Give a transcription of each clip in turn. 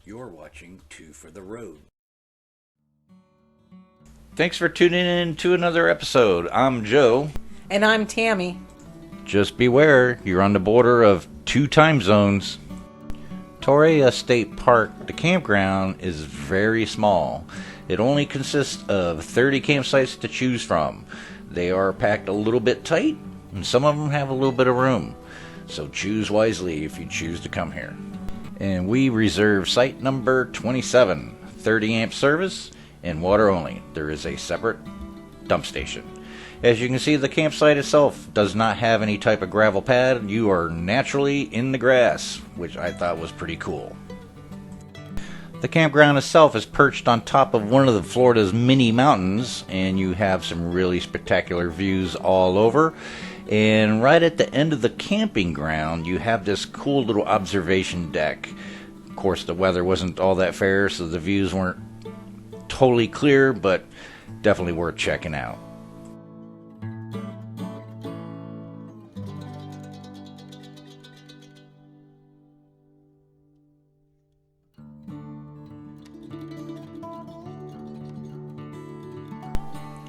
You're watching Two for the Road. Thanks for tuning in to another episode. I'm Joe. And I'm Tammy. Just beware, you're on the border of two time zones. Torreya State Park, the campground, is very small. It only consists of 30 campsites to choose from. They are packed a little bit tight, and some of them have a little bit of room. So choose wisely if you choose to come here. And we reserve site number 27, 30 amp service and water only. There is a separate dump station. As you can see, the campsite itself does not have any type of gravel pad. You are naturally in the grass, which I thought was pretty cool. The campground itself is perched on top of one of the Florida's mini mountains, and you have some really spectacular views all over. And right at the end of the camping ground, you have this cool little observation deck. Of course, the weather wasn't all that fair, so the views weren't totally clear, but definitely worth checking out.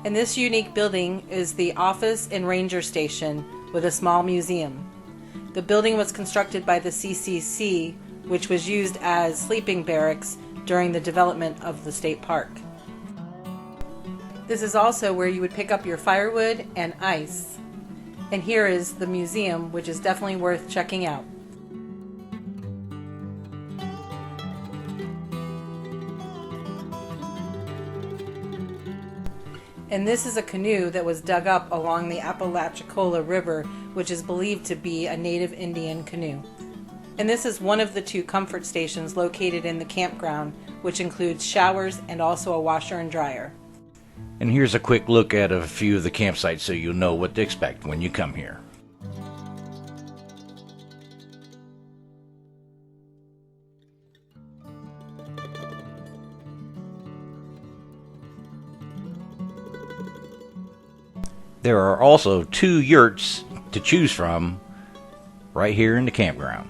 And this unique building is the office and ranger station with a small museum. The building was constructed by the CCC, which was used as sleeping barracks during the development of the state park. This is also where you would pick up your firewood and ice. And here is the museum, which is definitely worth checking out. And this is a canoe that was dug up along the Apalachicola River, which is believed to be a native Indian canoe. And this is one of the two comfort stations located in the campground, which includes showers and also a washer and dryer. And here's a quick look at a few of the campsites so you'll know what to expect when you come here. There are also two yurts to choose from right here in the campground.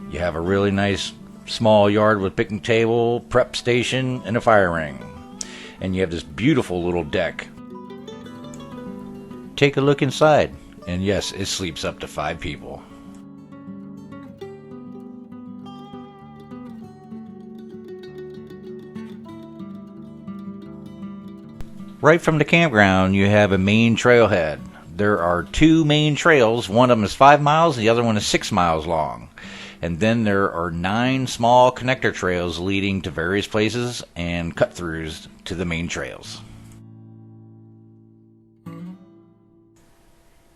You have a really nice small yard with picnic table, prep station, and a fire ring. And you have this beautiful little deck. Take a look inside, and yes, it sleeps up to 5 people. Right from the campground, you have a main trailhead. There are 2 main trails. One of them is 5 miles, the other one is 6 miles long. And then there are 9 small connector trails leading to various places and cut-throughs to the main trails.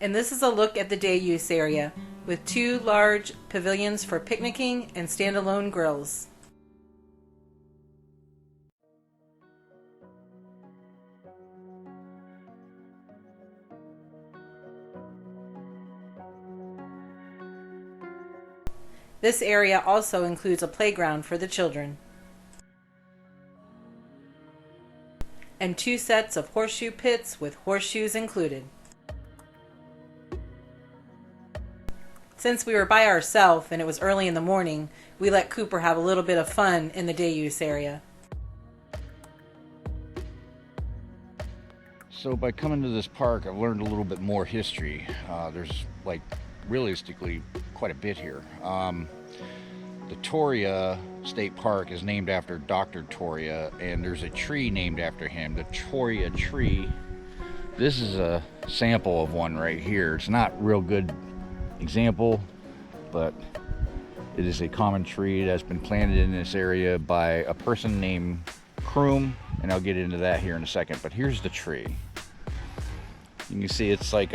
And this is a look at the day use area, with 2 large pavilions for picnicking and standalone grills. This area also includes a playground for the children. And 2 sets of horseshoe pits with horseshoes included. Since we were by ourselves and it was early in the morning, we let Cooper have a little bit of fun in the day use area. So by coming to this park, I've learned a little bit more history. There's realistically quite a bit here. The Torreya State Park is named after Dr. Torreya, and there's a tree named after him, the Torreya tree. This is a sample of one right here. It's not a real good example, but it is a common tree that's been planted in this area by a person named Croom, and I'll get into that here in a second. But here's the tree. You can see it's like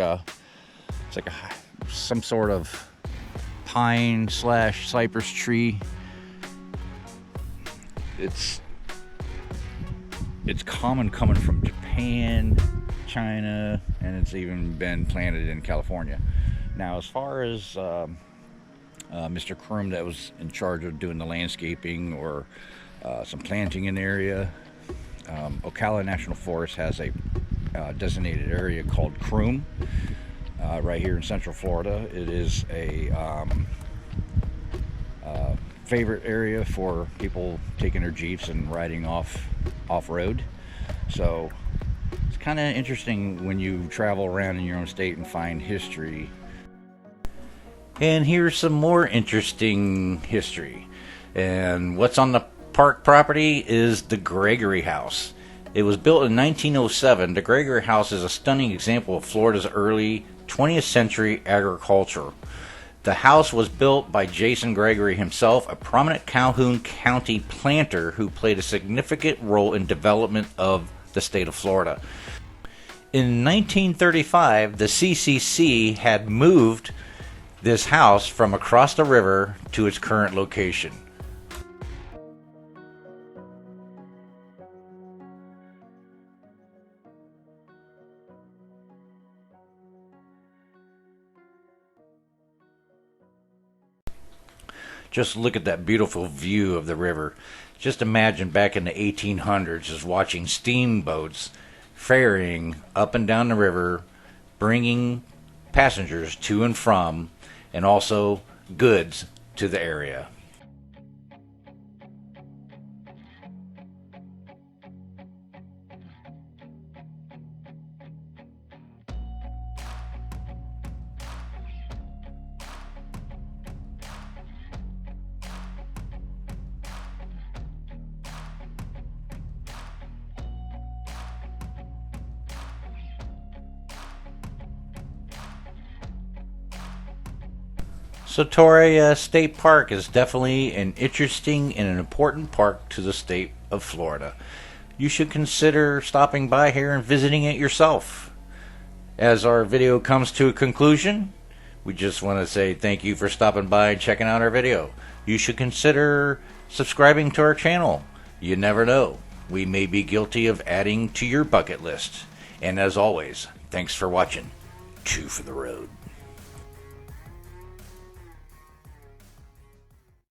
some sort of pine / cypress tree. It's common coming from Japan, China, and it's even been planted in California. Now, as far as Mr. Krum that was in charge of doing the landscaping or some planting in the area, Ocala National Forest has a designated area called Krum right here in Central Florida. It is a favorite area for people taking their Jeeps and riding off-road. So it's kind of interesting when you travel around in your own state and find history. And here's some more interesting history. And what's on the park property is the Gregory House. It was built in 1907. The Gregory House is a stunning example of Florida's early 20th century agriculture. The house was built by Jason Gregory himself, a prominent Calhoun County planter who played a significant role in development of the state of Florida. In 1935, the CCC had moved this house from across the river to its current location. Just look at that beautiful view of the river. Just imagine back in the 1800s just watching steamboats ferrying up and down the river, bringing passengers to and from, and also goods to the area. So Torreya State Park is definitely an interesting and an important park to the state of Florida. You should consider stopping by here and visiting it yourself. As our video comes to a conclusion, we just want to say thank you for stopping by and checking out our video. You should consider subscribing to our channel. You never know, we may be guilty of adding to your bucket list. And as always, thanks for watching. Two for the road.